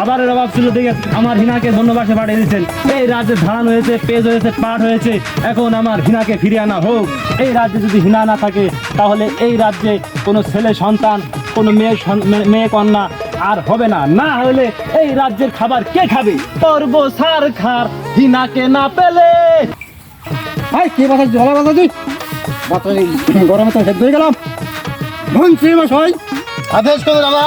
খাবারের অভাব ছিল দেখে আমার হিনাকে বন্যবাসে পাঠিয়ে দিয়েছেন। এই রাজ্যে ধান হয়েছে, পেঁয়াজ হয়েছে, পাট হয়েছে, এখন আমার হিনাকে ফিরিয়ে আনা হোক। এই রাজ্যে যদি হিনা না থাকে তাহলে এই রাজ্যে কোনো ছেলে সন্তান, কোনো মেয়ে কন্যা আর হবে না। না হলে এই রাজ্যের খাবার কে খাবে? করব সার খার হিনাকে না পেলে। ভাই কে বাতাস জলা বাতা তুই বাতাস গরমে তো সেদ্ধ হয়ে গেলাম। মন্ত্রী মশাই আদেশ করুন দাদা।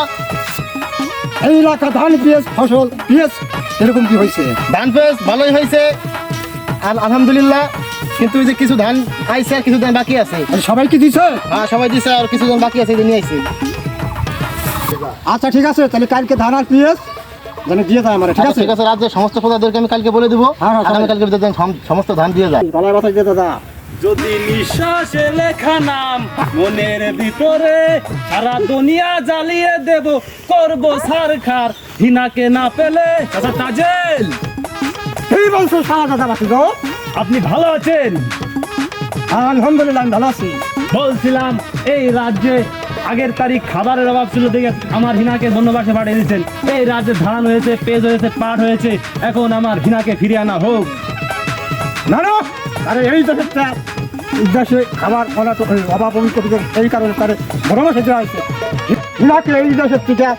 এই এলাকা ধান পেঁয়াজ ফসল পেঁয়াজ এরকম কি হয়েছে? ধান পেঁয়াজ ভালোই হয়েছে আর আলহামদুলিল্লাহ, কিন্তু ওই যে কিছু ধান আইছে আর কিছু ধান বাকি আছে। সবাইকে দিছে? হ্যাঁ সবাই দিছে, আর কিছু ধান বাকি আছে, নিয়ে আইছে। আচ্ছা ঠিক আছে, তাহলে কালকে ধান আর পেঁয়াজ যেন দিয়ে যায় আমার, ঠিক আছে? ঠিক আছে, রাজ্যের সমস্ত প্রজাদেরকে আমি কালকে বলে দেবো, হ্যাঁ, হ্যাঁ, আগামীকালকে ভিতরে যেন সমস্ত ধান দিয়ে যায়। গলায় বাতাস দিয়ে দাদা। যদি নিঃশ্বাসে লেখা নাম মনের ভিতরে, সারা দুনিয়া জ্বালিয়ে দেব, করব সারখার হিনাকে না পেলে। আচ্ছা তাজেল, এই বলছো সারা দাদা বাতি গো। আপনি ভালো আছেন? আলহামদুলিল্লাহ আমি ভালো আছি। বলছিলাম এই রাজ্যে আগের তারিখ খাবারের অভাব ছিল দেখে আমার হিনাকে বন্যবাসে পাঠিয়ে দিয়েছেন। এই রাজ্যে ধান হয়েছে, পেঁয়াজ হয়েছে, পাট হয়েছে, এখন আমার হিনাকে ফিরিয়ে আনা হোক। না না, আরে এই দেশে খাবার অভাব অনুপ্রবেশ, এই কারণে তার বনবাসে দেওয়া হয়েছে। হিনাকে এই দেশের থেকে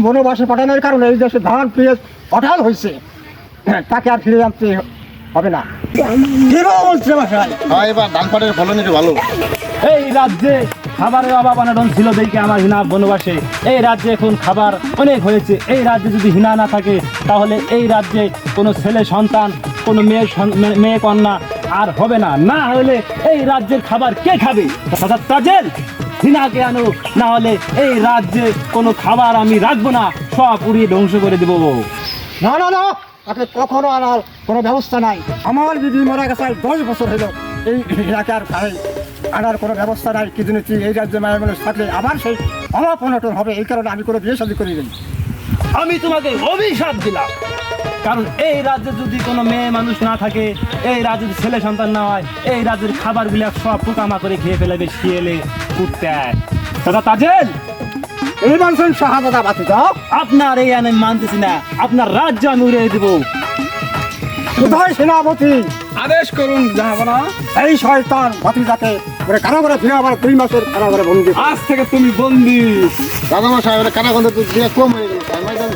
বনবাসে পাঠানোর কারণে এই দেশে ধান পেঁয়াজ অঢাল হয়েছে, তাকে আর ফিরে আনতে হবে না। কি বলছে মশাই? হ্যাঁ, এবার ধান পাটের ফলন একটু ভালো। এই রাজ্যে খাবারের অভাব অনটন ছিল দেখে আমার হিনা বনবাসে। এই রাজ্যে এখন খাবার অনেক হয়েছে। এই রাজ্যে যদি হিনা না থাকে তাহলে এই রাজ্যে কোনো ছেলে সন্তান, কোনো মেয়ে কন্যা আর হবে না। না হলে এই রাজ্যের খাবার কে খাবে? তাজেল, হিনাকে আনো, না হলে এই রাজ্যে কোনো খাবার আমি রাখবো না, সব উড়িয়ে ধ্বংস করে দেবো। না না না, আপনি কখনো আনার কোনো ব্যবস্থা নাই। আমার দিদি মারা গেছে 10 বছর হলো, এই এলাকার আনার কোনো ব্যবস্থা নাই। কি জন্য এই রাজ্যে মায়ের মানুষ থাকলে আবার সেই অভাব অনটন হবে, এই কারণে আমি কোনো বিয়ে শাদী করি নি। আমি তোমাকে অভিশাপ দিলাম, কারণ এই রাজ্যে যদি কোনো মেয়ে মানুষ না থাকে, এই রাজ্যে যদি ছেলে সন্তান না হয়, এই রাজ্যের খাবারগুলো সব পোকামা করে খেয়ে ফেলবে, শিয়ালে কুত্তে। দাদা তাজেল, এই মানুষের শাহাদাদা বাতি দাও। আপনার এই আমি মানতেছি না, আপনার রাজ্য আমি উড়িয়ে দেবো। কোথায় সেনাপতি? আদেশ করুন জাহাপনা। এই শয়তান ভাতিজাকে করে কারাগারে ফিরে আবার 2 মাসের কারাগারে বন্দি। আজ থেকে তুমি বন্দি। দাদা মশাই, কানাগন্ধ তো দিয়ে কম হয়ে গেল,